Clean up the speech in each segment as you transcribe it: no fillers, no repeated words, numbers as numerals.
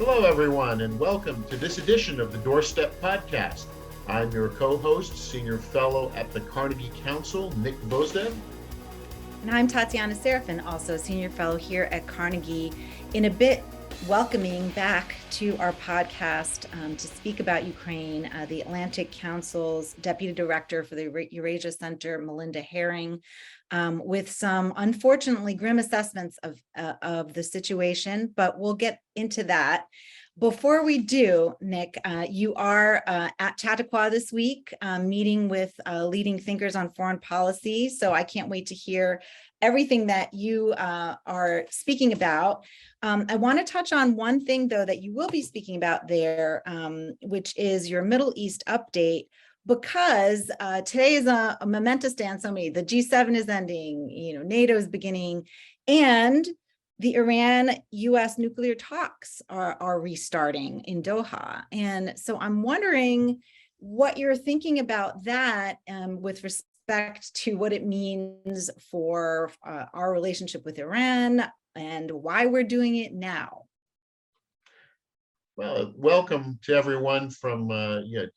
Hello, everyone, and welcome to this edition of the Doorstep podcast. I'm your co-host, Senior Fellow at the Carnegie Council, Nick Gvosdev. And I'm Tatiana Serafin, also Senior Fellow here at Carnegie, in a bit welcoming back to our podcast to speak about Ukraine, the Atlantic Council's Deputy Director for the Eurasia Center, Melinda Haring, with some unfortunately grim assessments of the situation, but we'll get into that. Before we do, Nick, you are at Chautauqua this week, meeting with leading thinkers on foreign policy. So I can't wait to hear everything that you are speaking about. I want to touch on one thing, though, that you will be speaking about there, which is your Middle East update, because today is a momentous day on so many. The G7 is ending, NATO is beginning, and the Iran-US nuclear talks are restarting in Doha. And so I'm wondering what you're thinking about that with respect to what it means for our relationship with Iran and why we're doing it now. Well, welcome to everyone from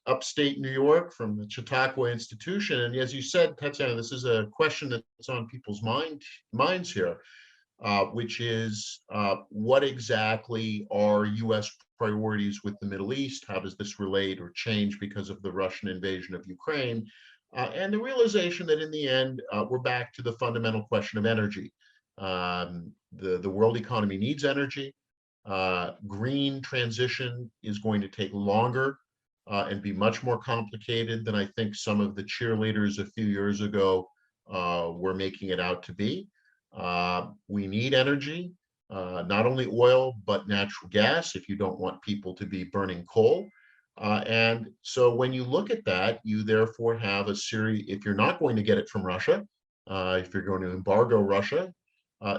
upstate New York, from the Chautauqua Institution. And as you said, Tatiana, this is a question that's on people's minds here. Which is what exactly are U.S. priorities with the Middle East? How does this relate or change because of the Russian invasion of Ukraine? And the realization that in the end, we're back to the fundamental question of energy. The world economy needs energy. Green transition is going to take longer and be much more complicated than I think some of the cheerleaders a few years ago were making it out to be. We need energy, not only oil, but natural gas if you don't want people to be burning coal. And so when you look at that, you therefore have a series, if you're not going to get it from Russia, if you're going to embargo Russia,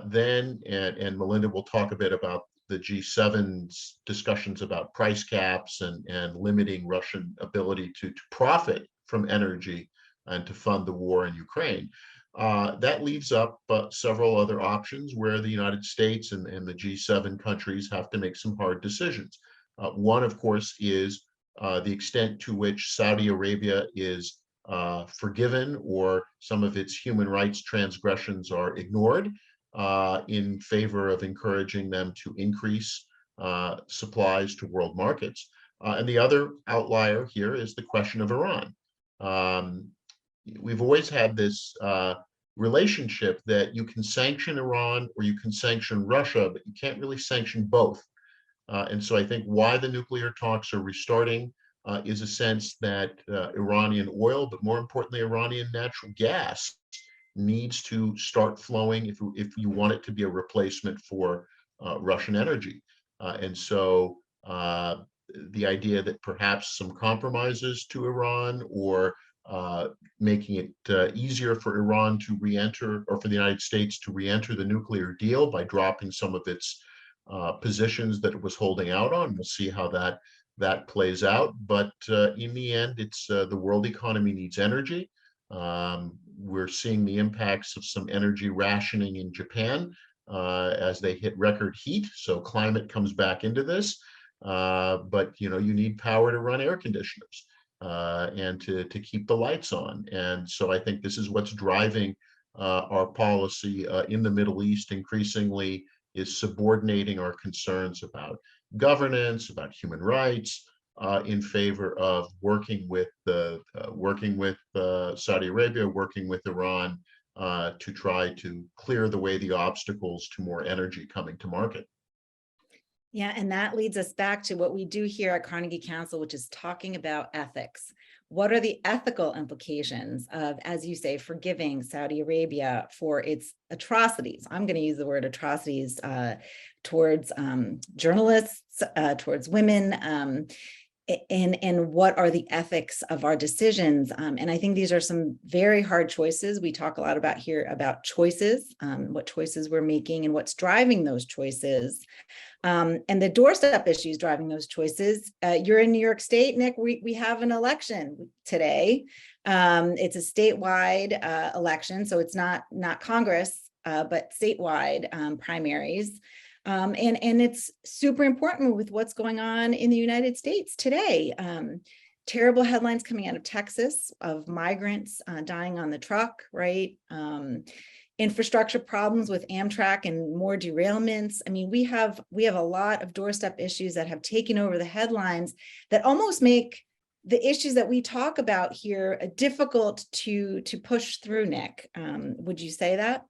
then, and Melinda will talk a bit about the G7's discussions about price caps and limiting Russian ability to profit from energy and to fund the war in Ukraine. That leaves up several other options where the United States and the G7 countries have to make some hard decisions. One, of course, is the extent to which Saudi Arabia is forgiven or some of its human rights transgressions are ignored in favor of encouraging them to increase supplies to world markets. And the other outlier here is the question of Iran. We've always had this relationship that you can sanction Iran or you can sanction Russia, but you can't really sanction both. And so I think why the nuclear talks are restarting is a sense that Iranian oil, but more importantly, Iranian natural gas needs to start flowing if you want it to be a replacement for Russian energy. And so the idea that perhaps some compromises to Iran or making it easier for Iran to re-enter or for the United States to re-enter the nuclear deal by dropping some of its positions that it was holding out on. We'll see how that plays out. But in the end, it's the world economy needs energy. We're seeing the impacts of some energy rationing in Japan as they hit record heat. So climate comes back into this. But you need power to run air conditioners. And to keep the lights on. And so I think this is what's driving our policy in the Middle East increasingly is subordinating our concerns about governance, about human rights, in favor of working with Saudi Arabia, working with Iran to try to clear the way the obstacles to more energy coming to market. Yeah, and that leads us back to what we do here at Carnegie Council, which is talking about ethics. What are the ethical implications of, as you say, forgiving Saudi Arabia for its atrocities? I'm going to use the word atrocities towards journalists, towards women, and what are the ethics of our decisions? And I think these are some very hard choices. We talk a lot about here about choices, what choices we're making and what's driving those choices. And the doorstep issues driving those choices. You're in New York State, Nick. We have an election today. It's a statewide election, so it's not Congress, but statewide primaries. And it's super important with what's going on in the United States today. Terrible headlines coming out of Texas of migrants dying on the truck, right? Infrastructure problems with Amtrak and more derailments. I mean, we have a lot of doorstep issues that have taken over the headlines that almost make the issues that we talk about here difficult to push through, Nick. Would you say that?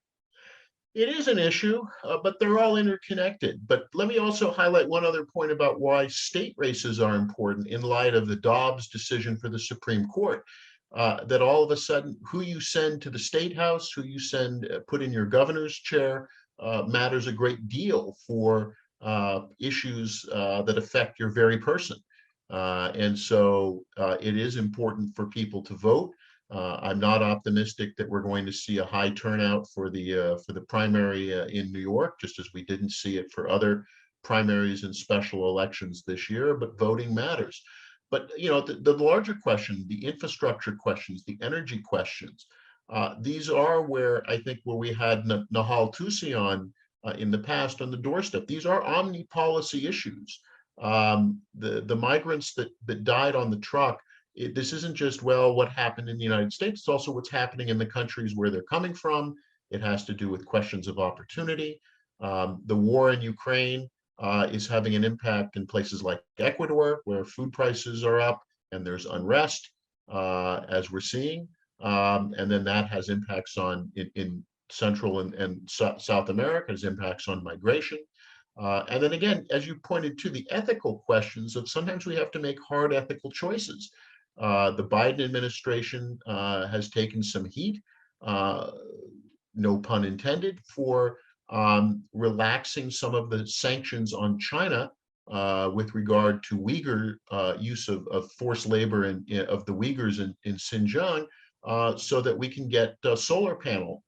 It is an issue, but they're all interconnected. But let me also highlight one other point about why state races are important in light of the Dobbs decision for the Supreme Court. That all of a sudden, who you send to the state house, who you send put in your governor's chair, matters a great deal for issues that affect your very person. And so it is important for people to vote. I'm not optimistic that we're going to see a high turnout for the primary in New York, just as we didn't see it for other primaries and special elections this year, but voting matters. But the larger question, the infrastructure questions, the energy questions, these are where I think where we had Nahal Tusi on in the past on the doorstep. These are omni-policy issues. The migrants that died on the truck, this isn't just, well, what happened in the United States, it's also what's happening in the countries where they're coming from. It has to do with questions of opportunity. The war in Ukraine is having an impact in places like Ecuador, where food prices are up and there's unrest, as we're seeing. And then that has impacts in Central and South America, has impacts on migration. And then again, as you pointed to, the ethical questions of sometimes we have to make hard ethical choices. The Biden administration has taken some heat, no pun intended, for relaxing some of the sanctions on China with regard to Uyghur use of forced labor of the Uyghurs in Xinjiang, so that we can get solar panel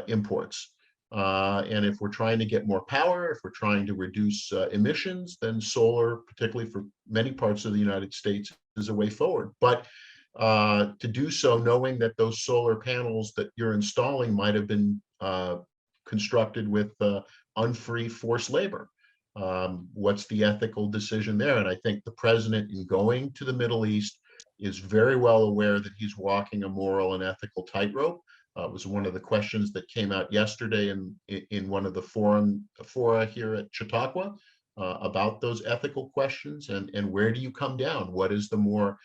imports. And if we're trying to get more power, if we're trying to reduce emissions, then solar, particularly for many parts of the United States, is a way forward. But to do so, knowing that those solar panels that you're installing might have been constructed with unfree forced labor. What's the ethical decision there? And I think the president, in going to the Middle East, is very well aware that he's walking a moral and ethical tightrope. It was one of the questions that came out yesterday in one of the fora here at Chautauqua about those ethical questions and where do you come down? What is the more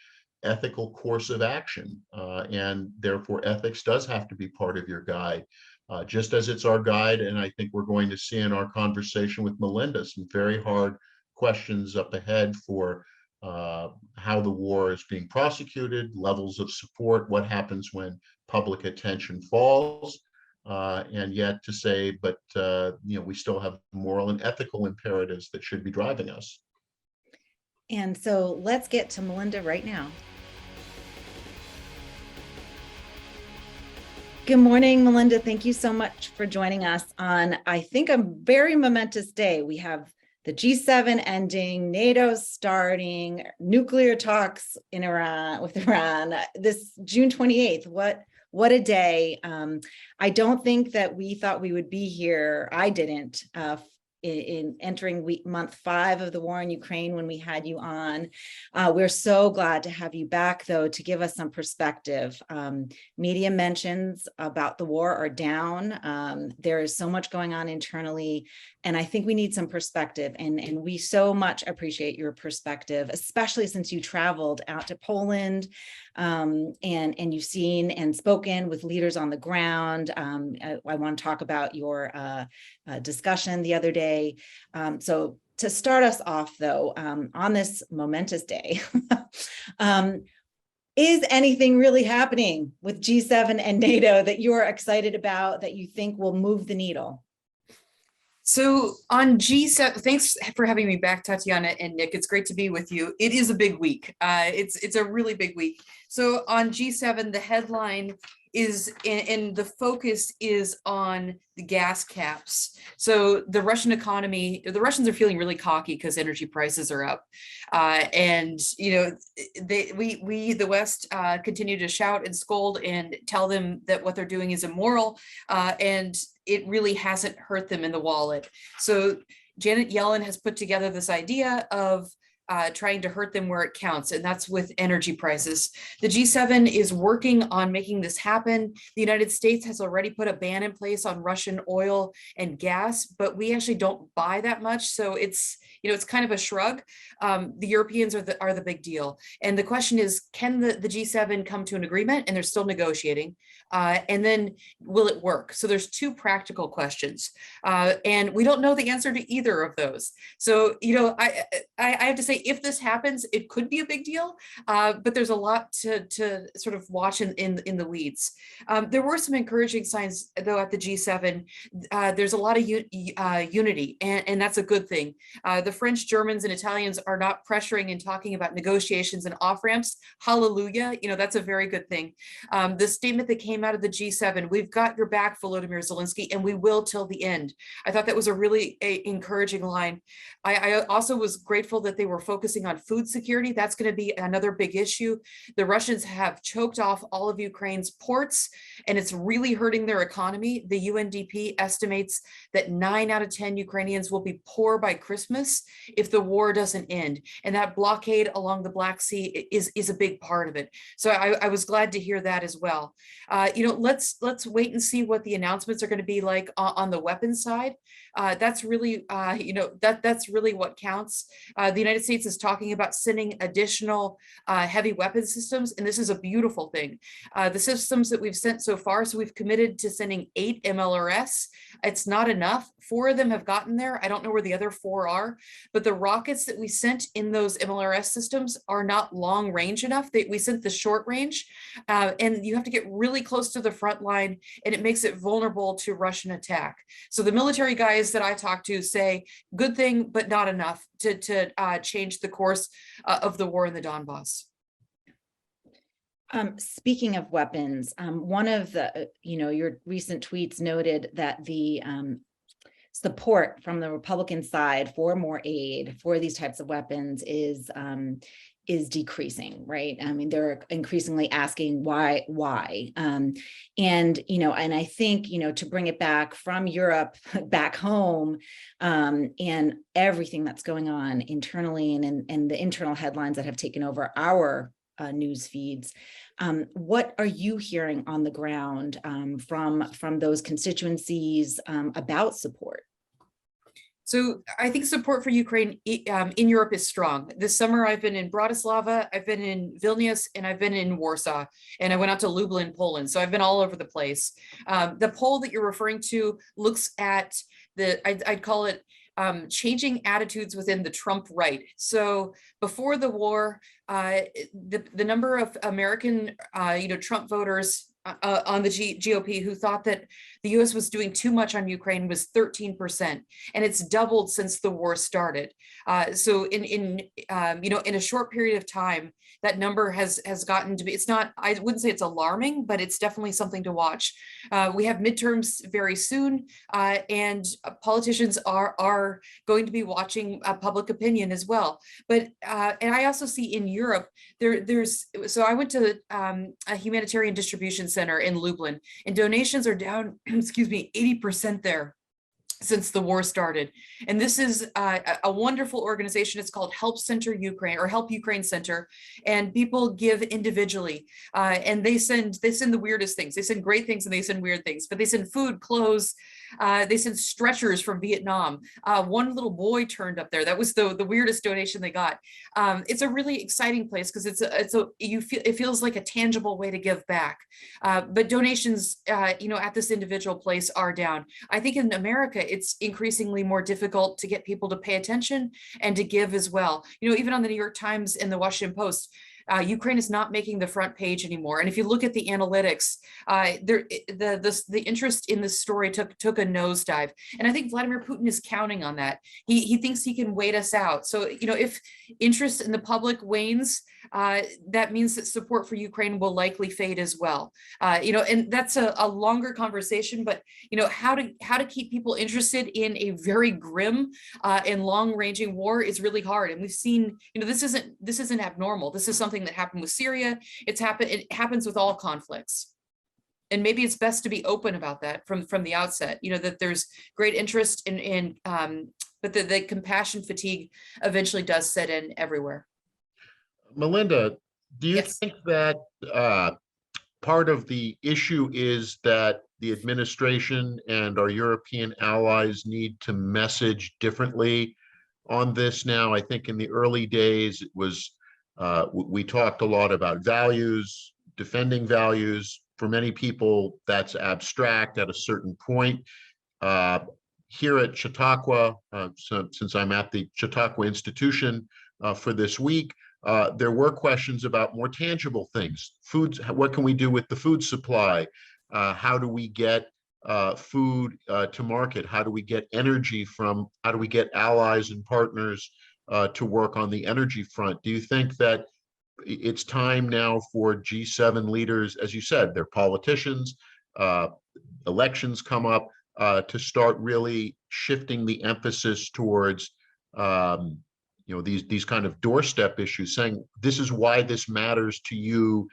ethical course of action? And therefore, ethics does have to be part of your guide, just as it's our guide. And I think we're going to see in our conversation with Melinda some very hard questions up ahead for how the war is being prosecuted, levels of support, what happens when public attention falls, and yet to say, but we still have moral and ethical imperatives that should be driving us. And so let's get to Melinda right now. Good morning, Melinda. Thank you so much for joining us on, I think, a very momentous day. We have the G7 ending, NATO starting, nuclear talks in Iran with Iran this June 28th. What a day. I don't think that we thought we would be here. I didn't in entering month 5 of the war in Ukraine when we had you on. We're so glad to have you back, though, to give us some perspective. Media mentions about the war are down. There is so much going on internally, and I think we need some perspective. And we so much appreciate your perspective, especially since you traveled out to Poland and you've seen and spoken with leaders on the ground. I want to talk about your discussion the other day. So to start us off, though, on this momentous day, is anything really happening with G7 and NATO that you're excited about, that you think will move the needle? So on G7, thanks for having me back, Tatiana and Nick. It's great to be with you. It is a big week. It's a really big week. So on G7, the headline and the focus is on the gas caps. So the Russian economy, the Russians are feeling really cocky because energy prices are up. And, the West continue to shout and scold and tell them that what they're doing is immoral. And it really hasn't hurt them in the wallet. So Janet Yellen has put together this idea of trying to hurt them where it counts, and that's with energy prices. The G7 is working on making this happen. The United States has already put a ban in place on Russian oil and gas, but we actually don't buy that much, so it's kind of a shrug. The Europeans are the big deal, and the question is, can the G7 come to an agreement? And they're still negotiating, and then will it work? So there's two practical questions, and we don't know the answer to either of those. So I have to say, if this happens, it could be a big deal, but there's a lot to sort of watch in the weeds. There were some encouraging signs, though, at the G7. There's a lot of unity, and that's a good thing. The French, Germans, and Italians are not pressuring and talking about negotiations and off-ramps. Hallelujah, that's a very good thing. The statement that came out of the G7, we've got your back, Volodymyr Zelensky, and we will till the end. I thought that was a really encouraging line. I also was grateful that they were focusing on food security. That's going to be another big issue. The Russians have choked off all of Ukraine's ports, and it's really hurting their economy. The UNDP estimates that 9 out of 10 Ukrainians will be poor by Christmas if the war doesn't end. And that blockade along the Black Sea is a big part of it. So I was glad to hear that as well. Let's wait and see what the announcements are going to be like on the weapons side. That's really, that's really what counts. The United States is talking about sending additional heavy weapon systems, and this is a beautiful thing. The systems that we've sent so far, so we've committed to sending 8 MLRS. It's not enough. 4 of them have gotten there. I don't know where the other 4 are, but the rockets that we sent in those MLRS systems are not long range enough. We sent the short range, and you have to get really close to the front line, and it makes it vulnerable to Russian attack. So the military guys that I talk to say, good thing, but not enough to change the course of the war in the Donbass. Speaking of weapons, one of the, your recent tweets noted that the support from the Republican side for more aid for these types of weapons is decreasing, right? I mean, they're increasingly asking why, and I think, to bring it back from Europe back home, and everything that's going on internally and the internal headlines that have taken over our news feeds. What are you hearing on the ground from those constituencies about support? So I think support for Ukraine in Europe is strong. This summer, I've been in Bratislava, I've been in Vilnius, and I've been in Warsaw, and I went out to Lublin, Poland. So I've been all over the place. The poll that you're referring to looks at I'd call it changing attitudes within the Trump right. So before the war, the number of American, Trump voters on the GOP who thought that the U.S. was doing too much on Ukraine was 13%, and it's doubled since the war started. So in a short period of time, that number has gotten to be. It's not. I wouldn't say it's alarming, but it's definitely something to watch. We have midterms very soon, and politicians are going to be watching public opinion as well. But and I also see in Europe there's. So I went to a humanitarian distribution center in Lublin, and donations are down, 80% there since the war started. And this is a wonderful organization. It's called Help Center Ukraine, or Help Ukraine Center. And people give individually, and they send the weirdest things. They send great things and they send weird things, but they send food, clothes, they send stretchers from Vietnam. One little boy turned up there. That was the weirdest donation they got. It's a really exciting place because it feels like a tangible way to give back. But donations, at this individual place are down. I think in America, it's increasingly more difficult to get people to pay attention and to give as well. Even on the New York Times and the Washington Post, Ukraine is not making the front page anymore. And if you look at the analytics, the interest in this story took a nosedive. And I think Vladimir Putin is counting on that. He thinks he can wait us out. So, if interest in the public wanes, that means that support for Ukraine will likely fade as well. And that's a longer conversation, but how to keep people interested in a very grim and long-ranging war is really hard. And we've seen, this isn't abnormal. This is something that happened with Syria. It happens with all conflicts. And maybe it's best to be open about that from the outset, that there's great interest but the compassion fatigue eventually does set in everywhere. Melinda, do you Yes. think that part of the issue is that the administration and our European allies need to message differently on this now? I think in the early days, it was, we talked a lot about values, defending values. For many people, that's abstract at a certain point. Here at Chautauqua, since I'm at the Chautauqua Institution for this week, there were questions about more tangible things. Foods, what can we do with the food supply? How do we get food to market? How do we get energy how do we get allies and partners to work on the energy front? Do you think that it's time now for G7 leaders, as you said, they're politicians, elections come up, to start really shifting the emphasis towards these kind of doorstep issues, saying this is why this matters to you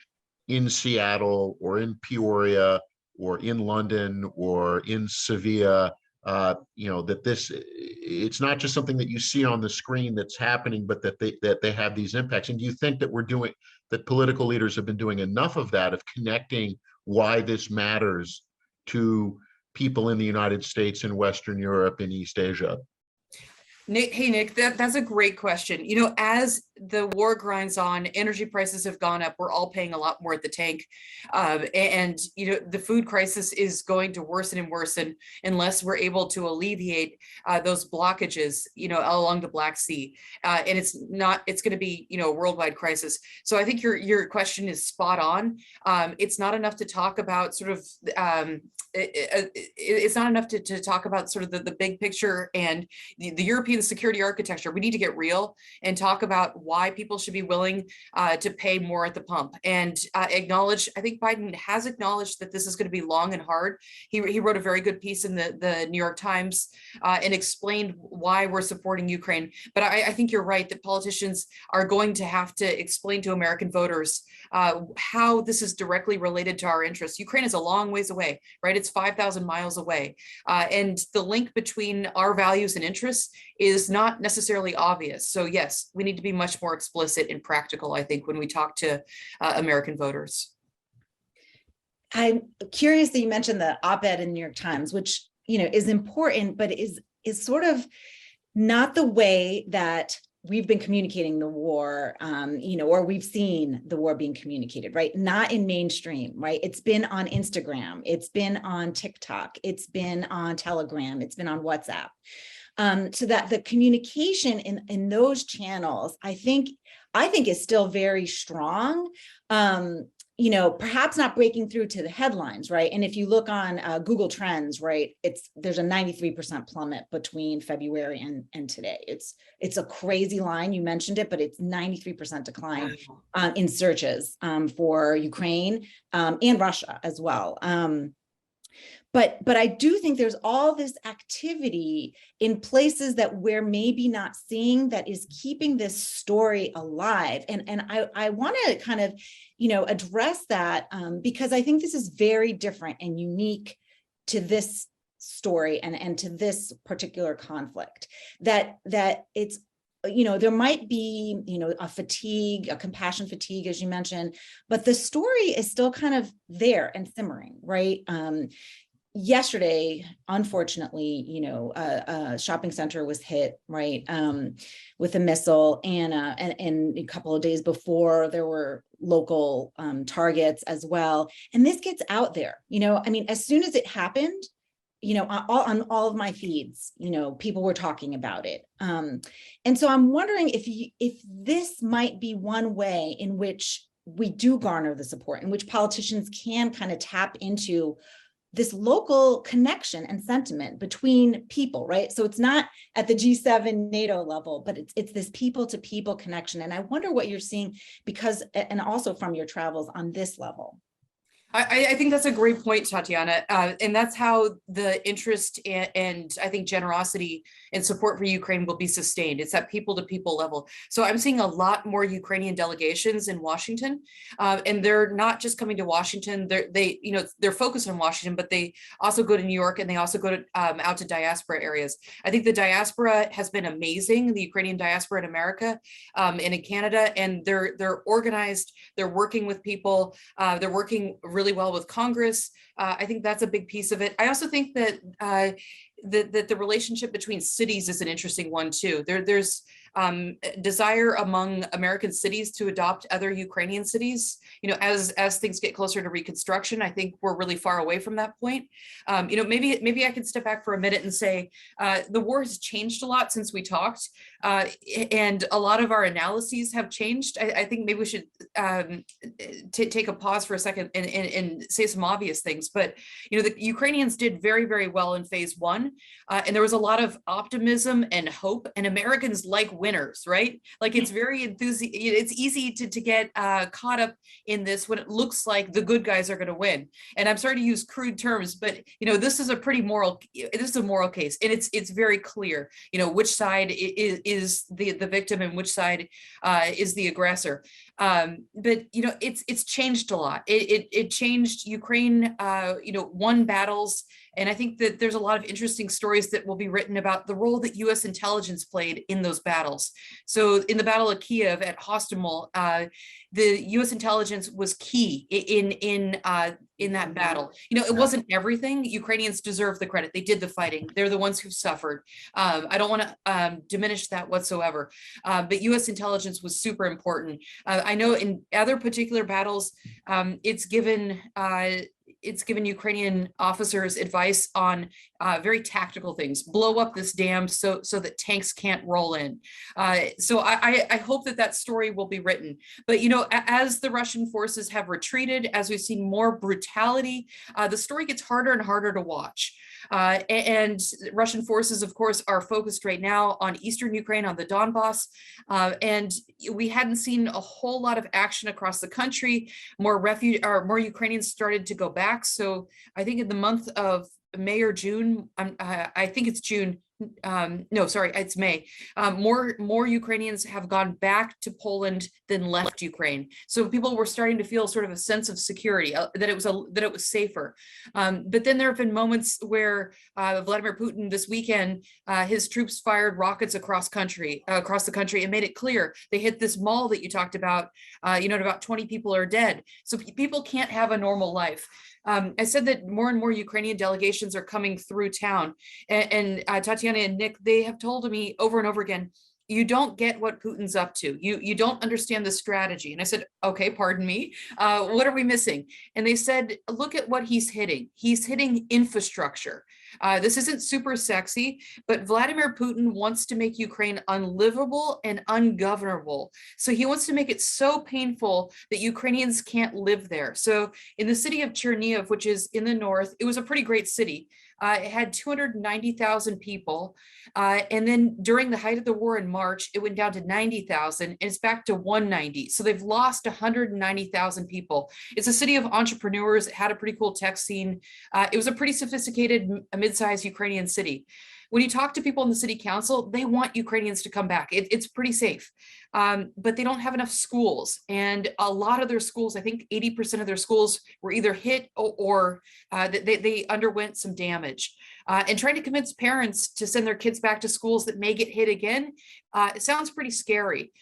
in Seattle or in Peoria or in London or in Sevilla, that it's not just something that you see on the screen that's happening, but that they have these impacts. And do you think that political leaders have been doing enough of that, of connecting why this matters to people in the United States and Western Europe and East Asia? Nick, that's a great question. As the war grinds on, energy prices have gone up. We're all paying a lot more at the tank. And the food crisis is going to worsen and worsen unless we're able to alleviate those blockages, along the Black Sea. And it's going to be, a worldwide crisis. So I think your question is spot on. It's not enough to talk about sort of, it's not enough to talk about sort of the big picture and the European security architecture. We need to get real and talk about why people should be willing to pay more at the pump and acknowledge. I think Biden has acknowledged that this is going to be long and hard. He wrote a very good piece in the New York Times and explained why we're supporting Ukraine. But I think you're right that politicians are going to have to explain to American voters how this is directly related to our interests. Ukraine is a long ways away, right? It's 5,000 miles away. And the link between our values and interests is not necessarily obvious. So yes, we need to be much more explicit and practical, I think, when we talk to American voters. I'm curious that you mentioned the op-ed in the New York Times, which, is important, but is sort of not the way that we've been communicating the war, or we've seen the war being communicated, right? Not in mainstream, right? It's been on Instagram, it's been on TikTok, it's been on Telegram, it's been on WhatsApp. So that the communication in those channels, I think is still very strong. Perhaps not breaking through to the headlines, right? And if you look on Google Trends, right, there's a 93% plummet between February and today. It's a crazy line. You mentioned it, but it's 93% decline in searches for Ukraine and Russia as well. But I do think there's all this activity in places that we're maybe not seeing that is keeping this story alive. And I want to kind of, address that because I think this is very different and unique to this story and to this particular conflict. That it's, there might be, a compassion fatigue, as you mentioned, but the story is still kind of there and simmering, right? Yesterday, unfortunately, a shopping center was hit, right, with a missile, and a couple of days before there were local targets as well. And this gets out there, as soon as it happened, on all of my feeds, people were talking about it. And so I'm wondering if this might be one way in which we do garner the support, in which politicians can kind of tap into this local connection and sentiment between people, right? So it's not at the G7 NATO level, but it's this people to people connection. And I wonder what you're seeing and also from your travels on this level. I think that's a great point, Tatiana. And that's how the interest and I think generosity and support for Ukraine will be sustained. It's that people to people level. So I'm seeing a lot more Ukrainian delegations in Washington, and they're not just coming to Washington. They're focused on Washington, but they also go to New York, and they also go to out to diaspora areas. I think the diaspora has been amazing, the Ukrainian diaspora in America and in Canada, and they're organized. They're working with people. They're working really well with Congress. I think that's a big piece of it. I also think that that the relationship between cities is an interesting one too. There's desire among American cities to adopt other Ukrainian cities. As things get closer to reconstruction, I think we're really far away from that point. Maybe I could step back for a minute and say the war has changed a lot since we talked, and a lot of our analyses have changed. I think maybe we should take a pause for a second and say some obvious things. But the Ukrainians did very, very well in phase one, and there was a lot of optimism and hope, and Americans like winners, right? Like it's very it's easy to get caught up in this when it looks like the good guys are going to win. And I'm sorry to use crude terms, but this is a moral case, and it's very clear which side is the victim and which side is the aggressor. But it's changed a lot. It changed. Ukraine won battles, and I think that there's a lot of interesting stories that will be written about the role that U.S. intelligence played in those battles. So in the Battle of Kiev at Hostomel, the U.S. intelligence was key in that battle. It wasn't everything. Ukrainians deserve the credit. They did the fighting. They're the ones who suffered. I don't want to diminish that whatsoever. But U.S. intelligence was super important. I know in other particular battles, it's given Ukrainian officers advice on very tactical things. Blow up this dam so that tanks can't roll in. So I hope that story will be written. But as the Russian forces have retreated, as we've seen more brutality, the story gets harder and harder to watch. And Russian forces, of course, are focused right now on Eastern Ukraine, on the Donbass. And we hadn't seen a whole lot of action across the country. More Ukrainians started to go back. So I think in the month of May or June, I think it's June. No, sorry, it's May. More Ukrainians have gone back to Poland than left Ukraine. So people were starting to feel sort of a sense of security, that it was safer. But then there have been moments where Vladimir Putin this weekend, his troops fired rockets across the country, and made it clear they hit this mall that you talked about. And about 20 people are dead. So people can't have a normal life. I said that more and more Ukrainian delegations are coming through town, and Tatiana and Nick, they have told me over and over again, you don't get what Putin's up to. You don't understand the strategy. And I said, okay, pardon me. What are we missing? And they said, look at what he's hitting. He's hitting infrastructure. This isn't super sexy, but Vladimir Putin wants to make Ukraine unlivable and ungovernable. So he wants to make it so painful that Ukrainians can't live there. So in the city of Chernihiv, which is in the north, it was a pretty great city. It had 290,000 people. And then during the height of the war in March, it went down to 90,000, and it's back to 190. So they've lost 190,000 people. It's a city of entrepreneurs. It had a pretty cool tech scene. It was a pretty sophisticated, mid-sized Ukrainian city. When you talk to people in the city council, they want Ukrainians to come back. It's pretty safe, but they don't have enough schools. And a lot of their schools, I think 80% of their schools were either hit or they underwent some damage. And trying to convince parents to send their kids back to schools that may get hit again, it sounds pretty scary.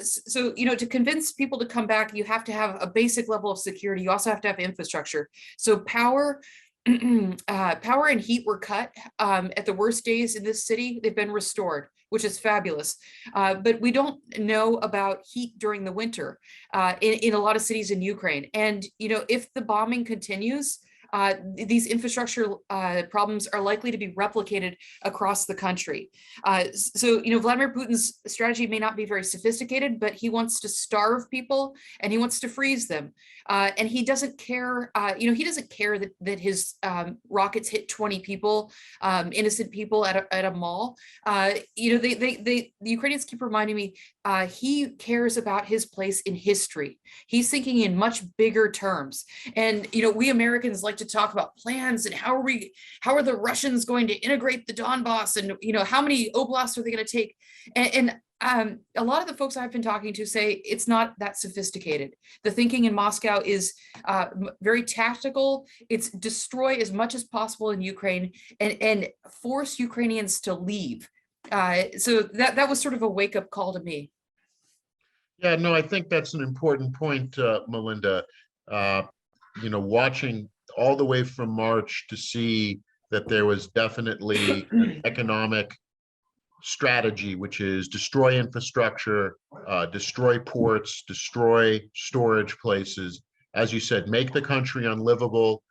So, to convince people to come back, you have to have a basic level of security. You also have to have infrastructure. So power and heat were cut at the worst days in this city. They've been restored, which is fabulous. But we don't know about heat during the winter in a lot of cities in Ukraine. And, if the bombing continues, these infrastructure problems are likely to be replicated across the country. So, Vladimir Putin's strategy may not be very sophisticated, but he wants to starve people and he wants to freeze them. And he doesn't care, he doesn't care that his rockets hit 20 people, innocent people at a mall. The Ukrainians keep reminding me, he cares about his place in history. He's thinking in much bigger terms. And, we Americans like to talk about plans and how are the Russians going to integrate the Donbass, and, how many oblasts are they going to take? And a lot of the folks I've been talking to say it's not that sophisticated. The thinking in Moscow is very tactical. It's destroy as much as possible in Ukraine and force Ukrainians to leave. So that was sort of a wake-up call to me. Yeah, no, I think that's an important point, Melinda. Watching all the way from March to see that there was definitely an economic strategy, which is destroy infrastructure, destroy ports, destroy storage places. As you said, make the country unlivable,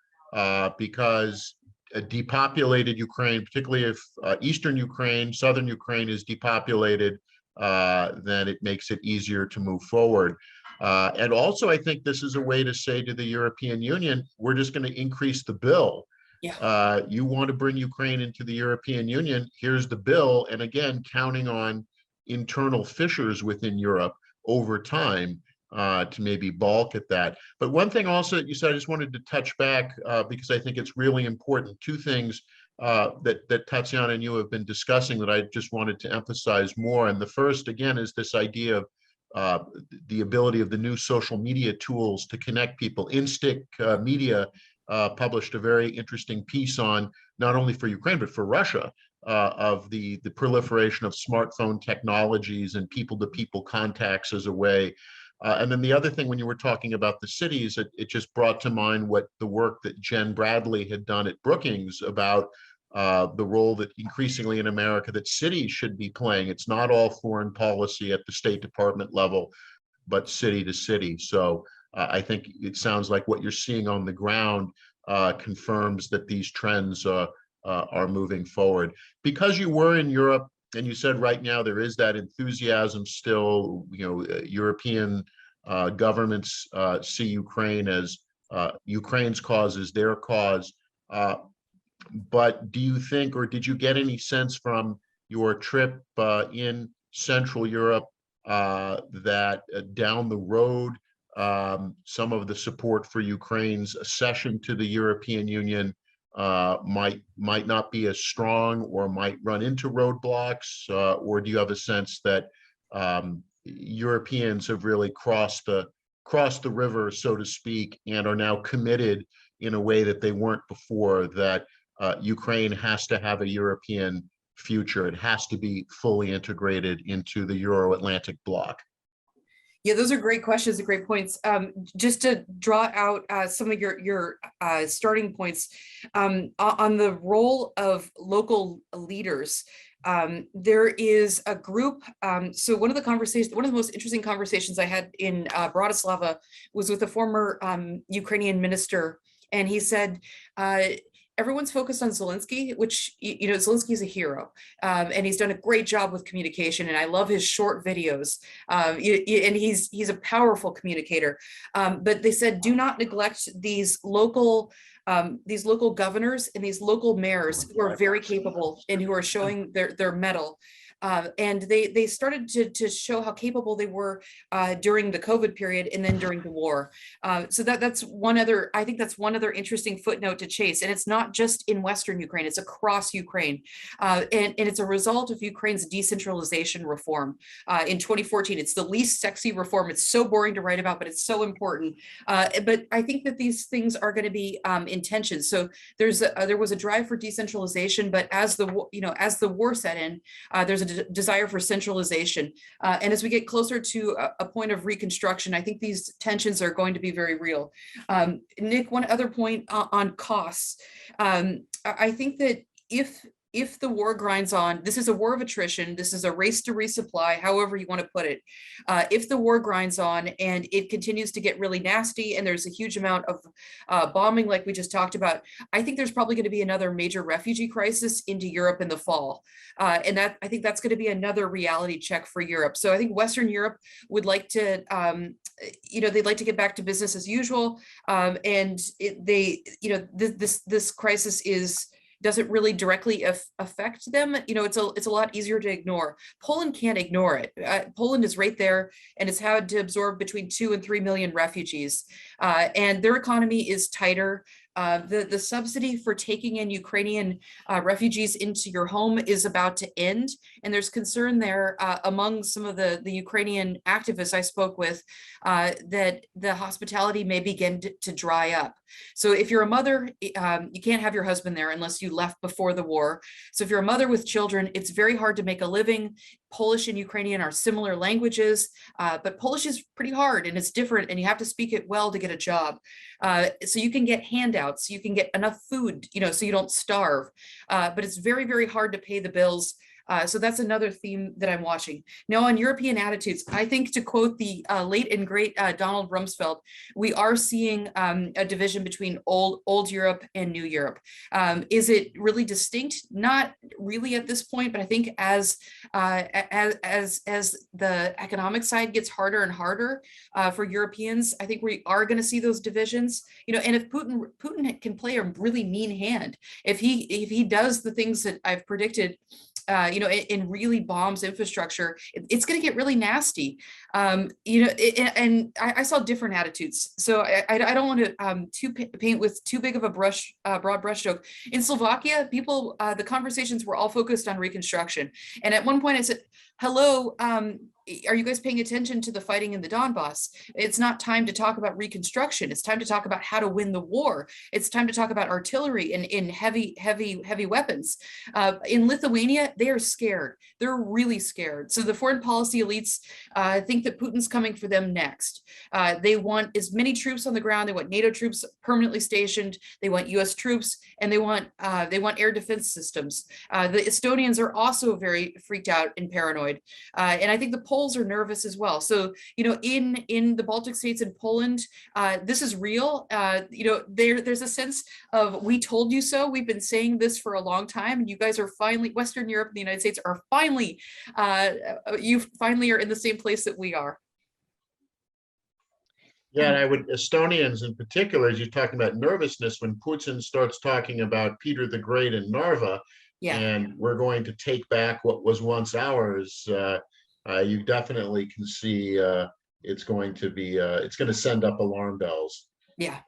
because a depopulated Ukraine, particularly if Eastern Ukraine, Southern Ukraine is depopulated, then it makes it easier to move forward. And also, I think this is a way to say to the European Union, we're just going to increase the bill. Yeah. You want to bring Ukraine into the European Union, here's the bill. And again, counting on internal fissures within Europe over time to maybe balk at that. But one thing also that you said, I just wanted to touch back because I think it's really important. Two things that Tatiana and you have been discussing that I just wanted to emphasize more. And the first, again, is this idea of the ability of the new social media tools to connect people. Instic Media published a very interesting piece on, not only for Ukraine, but for Russia, of the proliferation of smartphone technologies and people-to-people contacts as a way. And then the other thing, when you were talking about the cities, it just brought to mind what the work that Jen Bradley had done at Brookings about the role that increasingly in America that cities should be playing. It's not all foreign policy at the State Department level, but city to city. So I think it sounds like what you're seeing on the ground confirms that these trends are moving forward. Because you were in Europe, and you said right now there is that enthusiasm still, European governments see Ukraine as Ukraine's cause is their cause. But do you think, or did you get any sense from your trip in Central Europe that down the road, some of the support for Ukraine's accession to the European Union might not be as strong, or might run into roadblocks, or do you have a sense that Europeans have really crossed the river, so to speak, and are now committed in a way that they weren't before, that Ukraine has to have a European future? It has to be fully integrated into the Euro-Atlantic bloc. Yeah, those are great questions and great points. Just to draw out some of your starting points on the role of local leaders. There is a group. So one of the most interesting conversations I had in Bratislava was with a former Ukrainian minister, and he said, everyone's focused on Zelensky, which, Zelensky is a hero, and he's done a great job with communication, and I love his short videos, and he's a powerful communicator. But they said, do not neglect these local governors and these local mayors who are very capable and who are showing their mettle. And they started to show how capable they were during the COVID period and then during the war. So that's one other interesting footnote to chase. And it's not just in Western Ukraine, it's across Ukraine. And it's a result of Ukraine's decentralization reform in 2014. It's the least sexy reform. It's so boring to write about, but it's so important. But I think that these things are going to be in tension. So there was a drive for decentralization, but as the war set in, there's a desire for centralization. And as we get closer to a point of reconstruction, I think these tensions are going to be very real. Nick, one other point on costs. I think that if if the war grinds on, this is a war of attrition, this is a race to resupply, however you want to put it. If the war grinds on and it continues to get really nasty and there's a huge amount of bombing like we just talked about, I think there's probably going to be another major refugee crisis into Europe in the fall. And that, I think that's going to be another reality check for Europe. So I think Western Europe would like to, they'd like to get back to business as usual. This crisis doesn't really directly affect them. It's a lot easier to ignore. Poland can't ignore it. Poland is right there, and it's had to absorb between 2 and 3 million refugees, and their economy is tighter. The subsidy for taking in Ukrainian refugees into your home is about to end. And there's concern there among some of the Ukrainian activists I spoke with that the hospitality may begin to dry up. So if you're a mother, you can't have your husband there unless you left before the war. So if you're a mother with children, it's very hard to make a living. Polish and Ukrainian are similar languages, but Polish is pretty hard and it's different, and you have to speak it well to get a job. So you can get handouts, you can get enough food, so you don't starve, but it's very, very hard to pay the bills. So that's another theme that I'm watching. Now on European attitudes, I think, to quote the late and great Donald Rumsfeld, we are seeing a division between old Europe and new Europe. Is it really distinct? Not really at this point, but I think as the economic side gets harder and harder for Europeans, I think we are going to see those divisions. And if Putin can play a really mean hand, if he does the things that I've predicted, and really bombs infrastructure, it's going to get really nasty. And I saw different attitudes. So I don't want to paint with too big of a broad brushstroke. In Slovakia, people, the conversations were all focused on reconstruction. And at one point I said, hello, are you guys paying attention to the fighting in the Donbass? It's not time to talk about reconstruction. It's time to talk about how to win the war. It's time to talk about artillery and heavy weapons. In Lithuania, they are scared. They're really scared. So the foreign policy elites think that Putin's coming for them next. They want as many troops on the ground. They want NATO troops permanently stationed. They want US troops, and they want air defense systems. The Estonians are also very freaked out and paranoid. And I think the Poles are nervous as well. So, in the Baltic states and Poland, this is real. There's a sense of, we told you so. We've been saying this for a long time, and you guys are finally, Western Europe and the United States are finally, you finally are in the same place that we are. Yeah, and Estonians in particular, as you're talking about nervousness, when Putin starts talking about Peter the Great and Narva, and we're going to take back what was once ours, you definitely can see it's going to send up alarm bells. Yeah.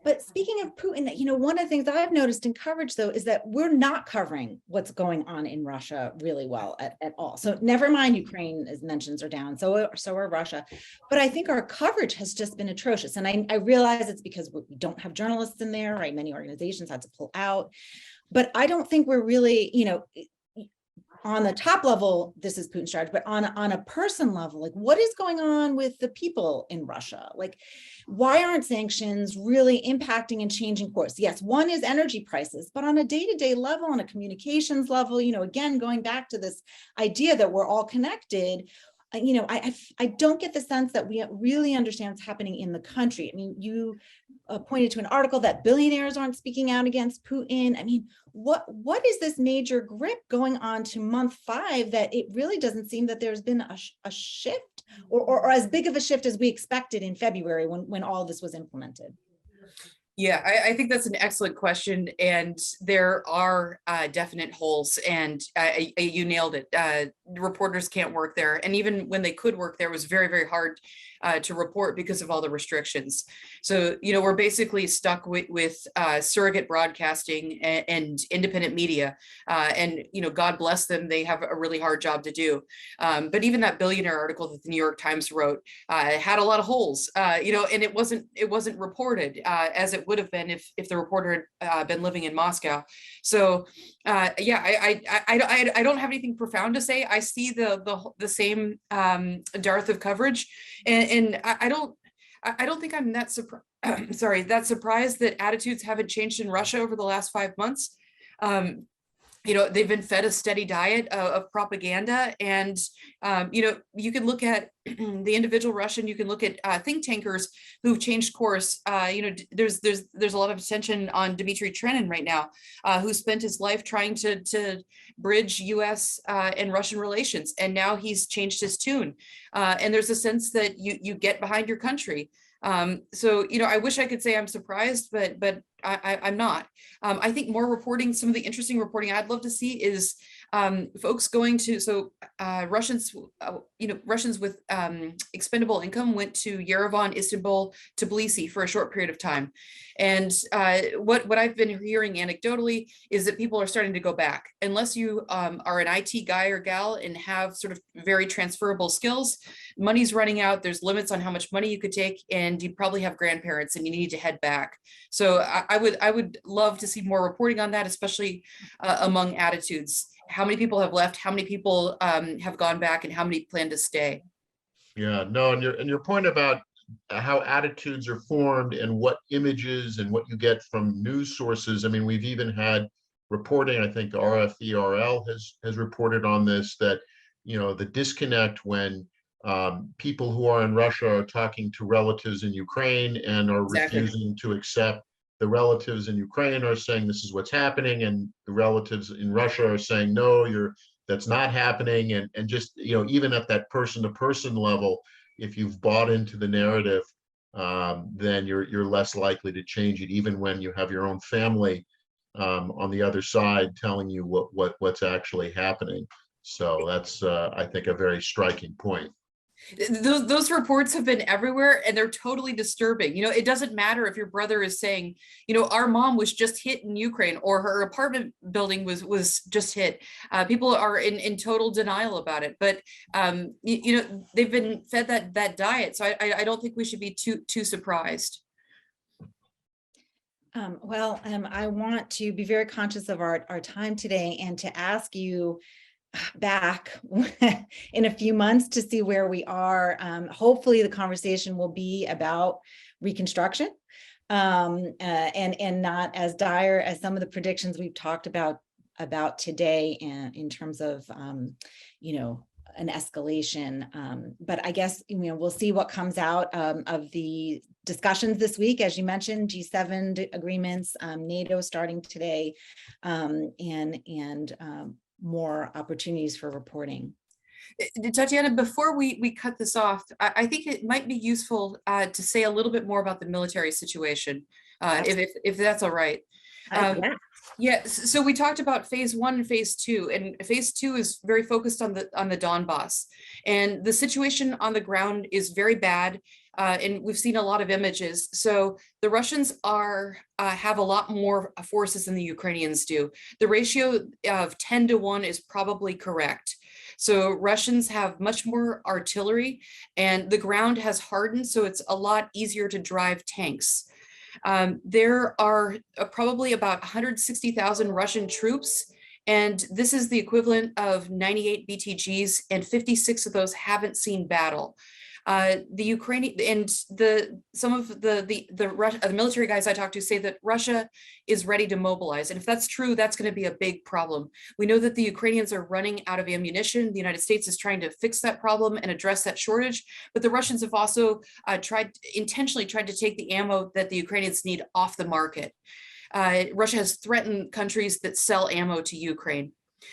But speaking of Putin, one of the things I've noticed in coverage, though, is that we're not covering what's going on in Russia really well at all. So never mind Ukraine, as mentions are down. So are Russia. But I think our coverage has just been atrocious. And I realize it's because we don't have journalists in there, right? Many organizations had to pull out. But I don't think we're really, on the top level, this is Putin's charge, but on a person level, like, what is going on with the people in Russia? Like, why aren't sanctions really impacting and changing course? Yes, one is energy prices, but on a day-to-day level, on a communications level, again, going back to this idea that we're all connected, I don't get the sense that we really understand what's happening in the country. I mean, you pointed to an article that billionaires aren't speaking out against Putin. I mean, what is this major grip going on to month 5 that it really doesn't seem that there's been a shift or as big of a shift as we expected in February when all this was implemented? Yeah, I think that's an excellent question, and there are definite holes, and you nailed it. Reporters can't work there, and even when they could work there, it was very, very hard to report because of all the restrictions. So, we're basically stuck with surrogate broadcasting and independent media, and God bless them, they have a really hard job to do. But even that billionaire article that the New York Times wrote had a lot of holes, and it wasn't reported as it would have been if the reporter had been living in Moscow. So I don't have anything profound to say. I see the same dearth of coverage, and I don't think I'm that surprised that attitudes haven't changed in Russia over the last 5 months. they've been fed a steady diet of propaganda. And, you can look at the individual Russian, you can look at think tankers who've changed course. There's a lot of attention on Dmitry Trenin right now, who spent his life trying to bridge US and Russian relations. And now he's changed his tune. And there's a sense that you get behind your country. So, I wish I could say I'm surprised, but I'm not. I think more reporting, some of the interesting reporting I'd love to see is folks going to, Russians with expendable income went to Yerevan, Istanbul, Tbilisi for a short period of time. And what I've been hearing anecdotally is that people are starting to go back. Unless you are an IT guy or gal and have sort of very transferable skills, money's running out. There's limits on how much money you could take, and you probably have grandparents and you need to head back. So I would love to see more reporting on that, especially among attitudes. How many people have left? How many people have gone back, and how many plan to stay? Yeah, no, and your point about how attitudes are formed and what images and what you get from news sources. I mean, we've even had reporting, I think RFERL has reported on this, that, the disconnect when people who are in Russia are talking to relatives in Ukraine and are Exactly. refusing to accept. The relatives in Ukraine are saying this is what's happening, and the relatives in Russia are saying, no, that's not happening. And just, even at that person-to-person level, if you've bought into the narrative, then you're less likely to change it, even when you have your own family on the other side telling you what's actually happening. So that's, I think, a very striking point. Those reports have been everywhere, and they're totally disturbing. It doesn't matter if your brother is saying, our mom was just hit in Ukraine, or her apartment building was just hit. People are in total denial about it, but they've been fed that diet. So I don't think we should be too surprised. I want to be very conscious of our time today, and to ask you back in a few months to see where we are. Hopefully the conversation will be about reconstruction, and not as dire as some of the predictions we've talked about today, and in terms of an escalation. But I guess we'll see what comes out of the discussions this week. As you mentioned, G7 agreements, NATO starting today, and more opportunities for reporting. Tatiana, before we cut this off, I think it might be useful to say a little bit more about the military situation, if that's all right. Yeah, so we talked about phase 1 and phase 2, and phase 2 is very focused on the Donbass, and the situation on the ground is very bad. And we've seen a lot of images. So the Russians have a lot more forces than the Ukrainians do. The ratio of 10-1 is probably correct. So Russians have much more artillery, and the ground has hardened, so it's a lot easier to drive tanks. There are probably about 160,000 Russian troops, and this is the equivalent of 98 BTGs, and 56 of those haven't seen battle. The Ukrainian and some of the military guys I talked to say that Russia is ready to mobilize, and if that's true, that's going to be a big problem. We know that the Ukrainians are running out of ammunition. The United States is trying to fix that problem and address that shortage, but the Russians have also intentionally tried to take the ammo that the Ukrainians need off the market. Russia has threatened countries that sell ammo to Ukraine.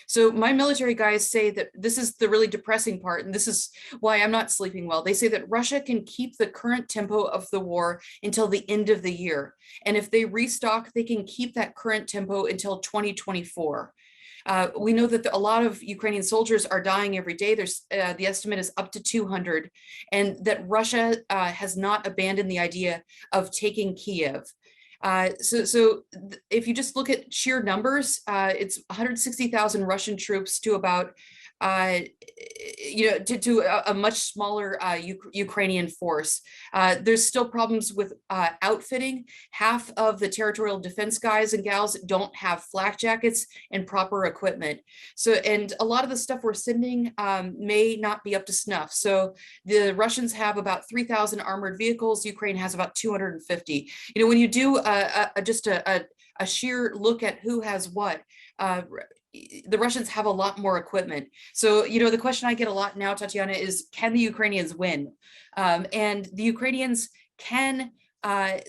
So my military guys say that this is the really depressing part, and this is why I'm not sleeping well. They say that Russia can keep the current tempo of the war until the end of the year. And if they restock, they can keep that current tempo until 2024. We know that a lot of Ukrainian soldiers are dying every day. The estimate is up to 200, and that Russia has not abandoned the idea of taking Kiev. So if you just look at sheer numbers, it's 160,000 Russian troops to about, to a much smaller Ukrainian force. There's still problems with outfitting. Half of the territorial defense guys and gals don't have flak jackets and proper equipment. So, and a lot of the stuff we're sending may not be up to snuff. So the Russians have about 3,000 armored vehicles. Ukraine has about 250. When you do just a sheer look at who has what, the Russians have a lot more equipment. So, the question I get a lot now, Tatiana, is can the Ukrainians win? And the Ukrainians can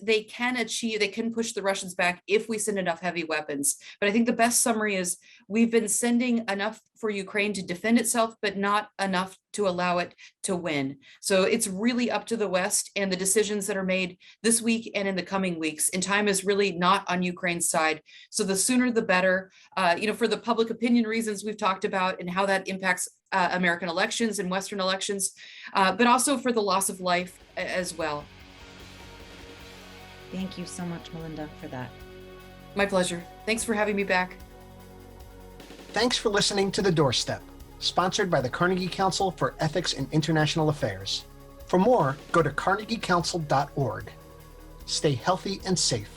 they can push the Russians back if we send enough heavy weapons. But I think the best summary is we've been sending enough for Ukraine to defend itself, but not enough to allow it to win. So it's really up to the West and the decisions that are made this week and in the coming weeks. And time is really not on Ukraine's side. So the sooner the better, for the public opinion reasons we've talked about and how that impacts American elections and Western elections, but also for the loss of life as well. Thank you so much, Melinda, for that. My pleasure. Thanks for having me back. Thanks for listening to The Doorstep, sponsored by the Carnegie Council for Ethics in International Affairs. For more, go to carnegiecouncil.org. Stay healthy and safe.